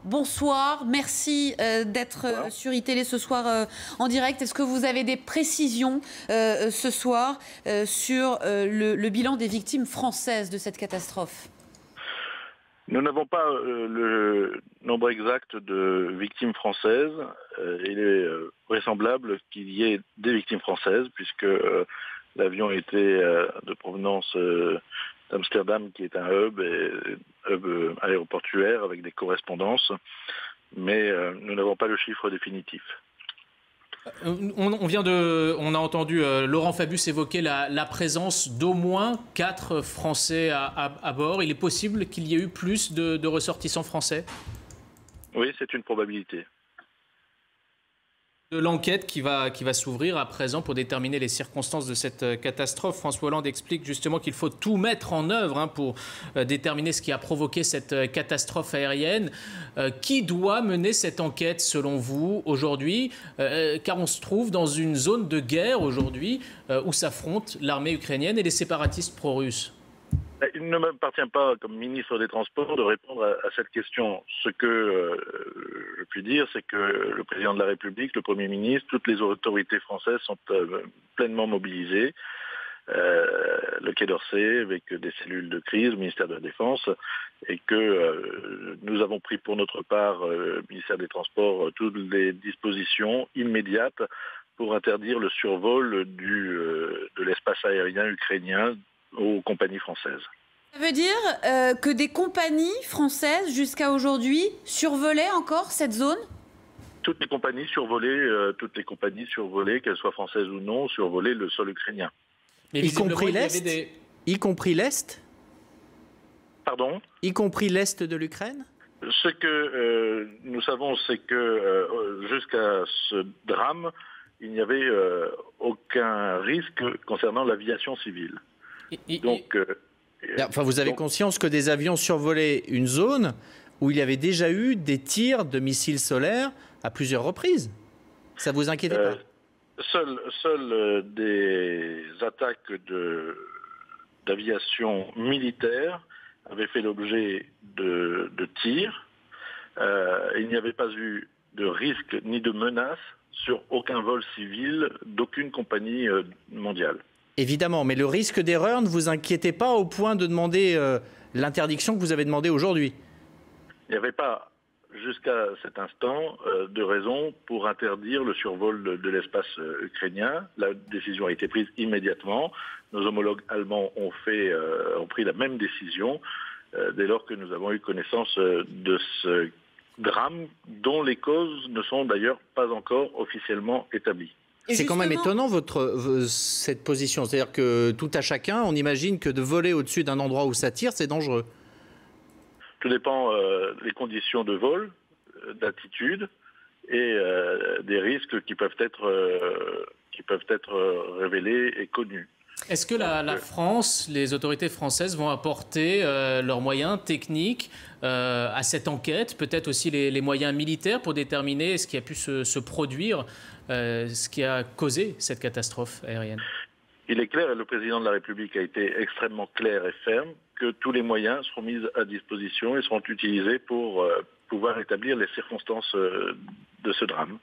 bonsoir. Merci d'être sur iTélé ce soir en direct. Est-ce que vous avez des précisions ce soir sur le bilan des victimes françaises de cette catastrophe ? Nous n'avons pas le nombre exact de victimes françaises. Il est vraisemblable qu'il y ait des victimes françaises puisque l'avion était de provenance d'Amsterdam, qui est un hub aéroportuaire avec des correspondances, mais nous n'avons pas le chiffre définitif. On a entendu Laurent Fabius évoquer la présence d'au moins 4 Français à bord. Il est possible qu'il y ait eu plus de ressortissants français ? Oui, c'est une probabilité. De l'enquête qui va s'ouvrir à présent pour déterminer les circonstances de cette catastrophe. François Hollande explique justement qu'il faut tout mettre en œuvre pour déterminer ce qui a provoqué cette catastrophe aérienne. Qui doit mener cette enquête selon vous aujourd'hui ? Car on se trouve dans une zone de guerre aujourd'hui où s'affrontent l'armée ukrainienne et les séparatistes pro-russes. Il ne m'appartient pas, comme ministre des Transports, de répondre à cette question. Ce que je puis dire, c'est que le président de la République, le Premier ministre, toutes les autorités françaises sont pleinement mobilisées. Le Quai d'Orsay, avec des cellules de crise, le ministère de la Défense, et que nous avons pris pour notre part, le ministère des Transports, toutes les dispositions immédiates pour interdire le survol de l'espace aérien ukrainien aux compagnies françaises. Ça veut dire que des compagnies françaises, jusqu'à aujourd'hui, survolaient encore cette zone ? Toutes les compagnies survolaient, qu'elles soient françaises ou non, survolaient le sol ukrainien. Y compris l'Est ? Y compris l'Est ? Pardon ? Y compris l'Est de l'Ukraine ? Ce que nous savons, c'est que jusqu'à ce drame, il n'y avait aucun risque concernant l'aviation civile. Donc, vous avez conscience que des avions survolaient une zone où il y avait déjà eu des tirs de missiles solaires à plusieurs reprises. Ça vous inquiétait pas ? Seules des attaques d'aviation militaire avaient fait l'objet de tirs. Il n'y avait pas eu de risque ni de menace sur aucun vol civil d'aucune compagnie mondiale. Évidemment, mais le risque d'erreur ne vous inquiétait pas au point de demander l'interdiction que vous avez demandée aujourd'hui ? Il n'y avait pas, jusqu'à cet instant, de raison pour interdire le survol de l'espace ukrainien. La décision a été prise immédiatement. Nos homologues allemands ont pris la même décision dès lors que nous avons eu connaissance de ce drame dont les causes ne sont d'ailleurs pas encore officiellement établies. C'est quand même étonnant cette position. C'est-à-dire que tout à chacun, on imagine que de voler au-dessus d'un endroit où ça tire, c'est dangereux. Tout dépend des conditions de vol, d'altitude et des risques qui peuvent être révélés et connus. Est-ce que la France, les autorités françaises vont apporter leurs moyens techniques à cette enquête, peut-être aussi les moyens militaires pour déterminer ce qui a pu se produire, ce qui a causé cette catastrophe aérienne ? Il est clair, et le président de la République a été extrêmement clair et ferme, que tous les moyens seront mis à disposition et seront utilisés pour pouvoir établir les circonstances de ce drame.